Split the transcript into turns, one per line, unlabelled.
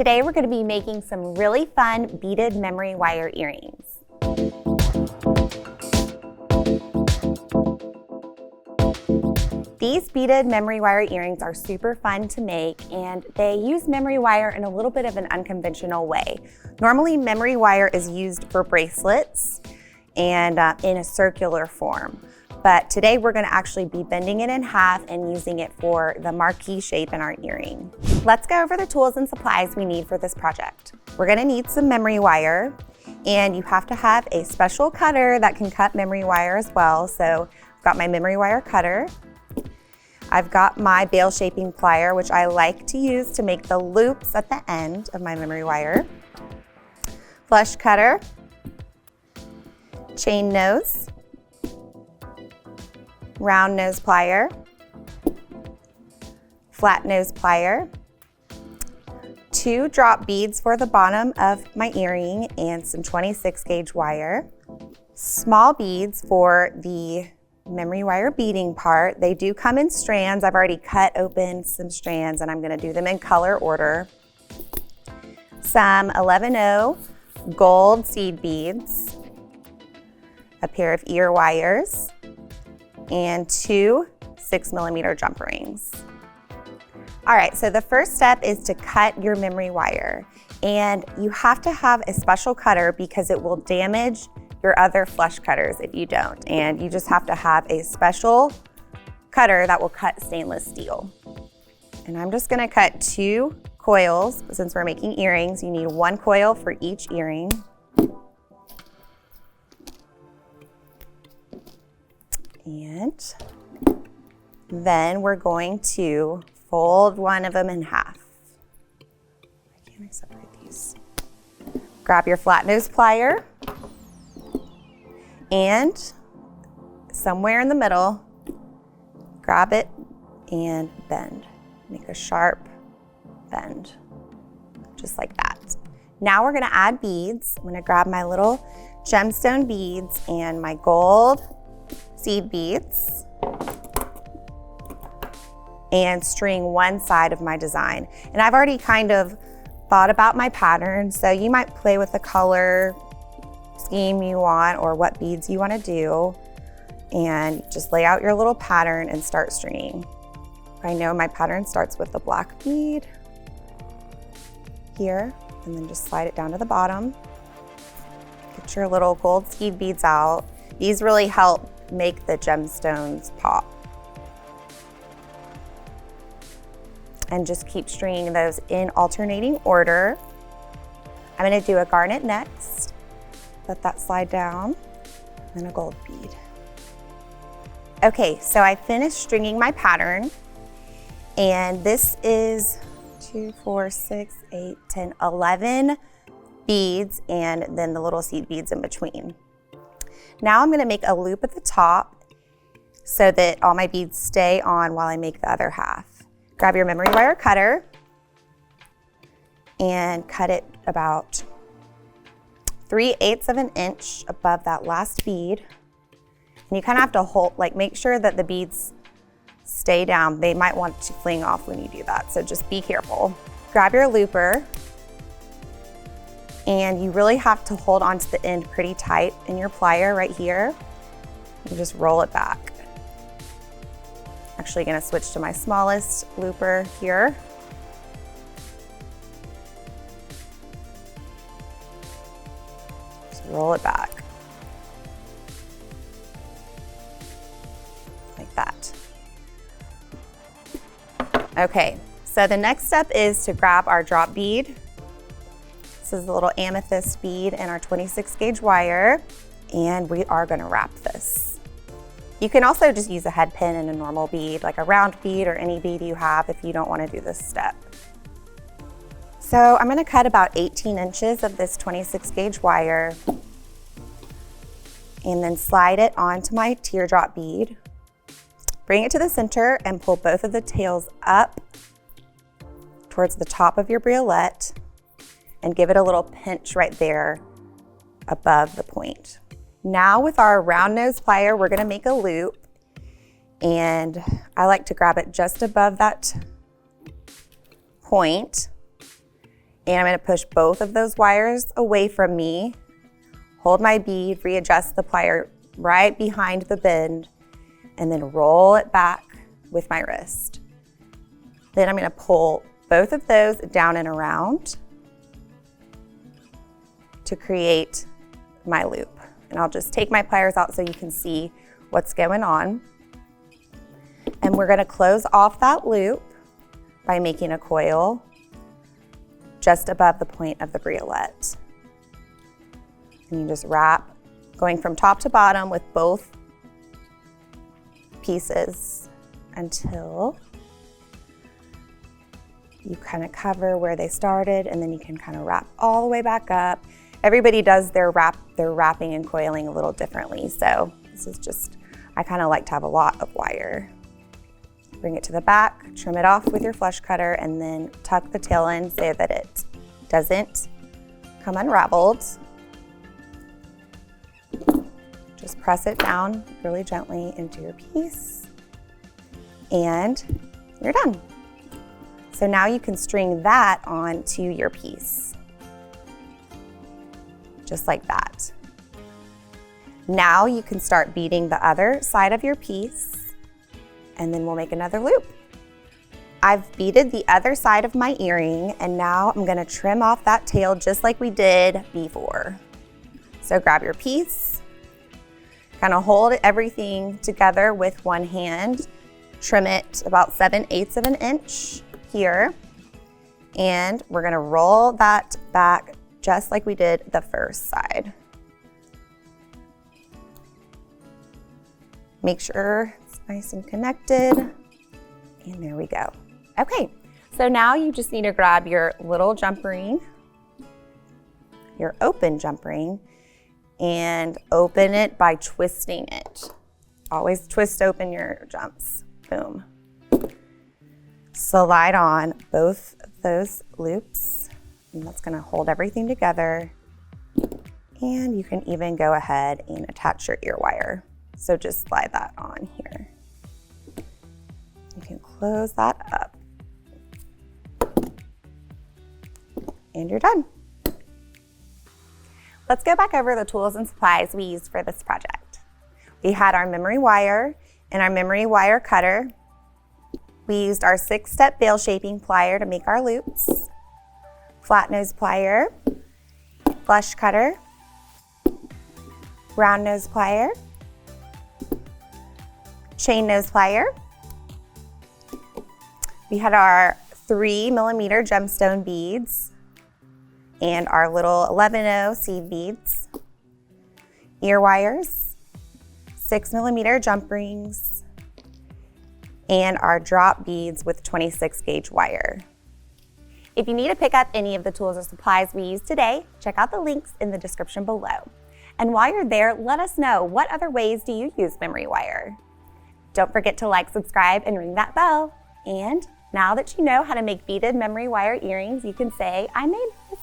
Today we're going to be making some really fun beaded memory wire earrings. These beaded memory wire earrings are super fun to make, and they use memory wire in a little bit of an unconventional way. Normally memory wire is used for bracelets and in a circular form. But today we're going to actually be bending it in half and using it for the marquee shape in our earring. Let's go over the tools and supplies we need for this project. We're going to need some memory wire, and you have to have a special cutter that can cut memory wire as well. So I've got my memory wire cutter. I've got my bail shaping plier, which I like to use to make the loops at the end of my memory wire. Flush cutter, chain nose, round nose plier, flat nose plier, 2 drop beads for the bottom of my earring and some 26 gauge wire, small beads for the memory wire beading part. They do come in strands. I've already cut open some strands and I'm going to do them in color order. Some 11-0 gold seed beads, a pair of ear wires, and 2 6mm jump rings. All right, so the first step is to cut your memory wire. And you have to have a special cutter because it will damage your other flush cutters if you don't. And you just have to have a special cutter that will cut stainless steel. And I'm just gonna cut 2 coils. Since we're making earrings, you need 1 coil for each earring. And then we're going to fold one of them in half. Why can't I separate these? Grab your flat nose plier and somewhere in the middle, grab it and bend. Make a sharp bend, just like that. Now we're gonna add beads. I'm gonna grab my little gemstone beads and my gold seed beads and string one side of my design. And I've already kind of thought about my pattern, so you might play with the color scheme you want or what beads you want to do, and just lay out your little pattern and start stringing. I know my pattern starts with the black bead here, and then just slide it down to the bottom. Get your little gold seed beads out. These really help make the gemstones pop. And just keep stringing those in alternating order. I'm gonna do a garnet next. Let that slide down, and a gold bead. Okay, so I finished stringing my pattern, and this is 2, 4, 6, 8, 10, 11 beads, and then the little seed beads in between. Now I'm gonna make a loop at the top so that all my beads stay on while I make the other half. Grab your memory wire cutter and cut it about 3/8 of an inch above that last bead. And you kind of have to hold, make sure that the beads stay down. They might want to fling off when you do that, so just be careful. Grab your looper, and you really have to hold onto the end pretty tight in your plier right here, and just roll it back. Actually gonna switch to my smallest looper here. Just roll it back. Like that. Okay, so the next step is to grab our drop bead. This is the little amethyst bead and our 26 gauge wire, and we are gonna wrap this. You can also just use a head pin and a normal bead, like a round bead or any bead you have if you don't wanna do this step. So I'm gonna cut about 18 inches of this 26 gauge wire and then slide it onto my teardrop bead. Bring it to the center and pull both of the tails up towards the top of your bralette and give it a little pinch right there above the point. Now with our round nose plier, we're gonna make a loop, and I like to grab it just above that point And I'm gonna push both of those wires away from me, hold my bead, readjust the plier right behind the bend, and then roll it back with my wrist. Then I'm gonna pull both of those down and around to create my loop. And I'll just take my pliers out so you can see what's going on. And we're gonna close off that loop by making a coil just above the point of the briolette. And you just wrap, going from top to bottom with both pieces until you kind of cover where they started, and then you can kind of wrap all the way back up. Everybody does their wrapping and coiling a little differently. So this is just, I kind of like to have a lot of wire. Bring it to the back, trim it off with your flush cutter, and then tuck the tail in so that it doesn't come unraveled. Just press it down really gently into your piece, and you're done. So now you can string that onto your piece, just like that. Now you can start beading the other side of your piece, and then we'll make another loop. I've beaded the other side of my earring, and now I'm gonna trim off that tail just like we did before. So grab your piece, kind of hold everything together with one hand, trim it about 7/8 of an inch here, and we're gonna roll that back just like we did the first side. Make sure it's nice and connected, and there we go. Okay, so now you just need to grab your little jump ring, your open jump ring, and open it by twisting it. Always twist open your jumps. Boom. Slide on both of those loops, and that's gonna hold everything together. And you can even go ahead and attach your ear wire. So just slide that on here. You can close that up. And you're done. Let's go back over the tools and supplies we used for this project. We had our memory wire and our memory wire cutter. We used our 6-step bail shaping plier to make our loops, flat nose plier, flush cutter, round nose plier, chain nose plier. We had our 3mm gemstone beads and our little 11/0 seed beads, ear wires, 6mm jump rings, and our drop beads with 26 gauge wire. If you need to pick up any of the tools or supplies we used today, check out the links in the description below. And while you're there, let us know, what other ways do you use memory wire? Don't forget to like, subscribe, and ring that bell. And now that you know how to make beaded memory wire earrings, you can say, I made this.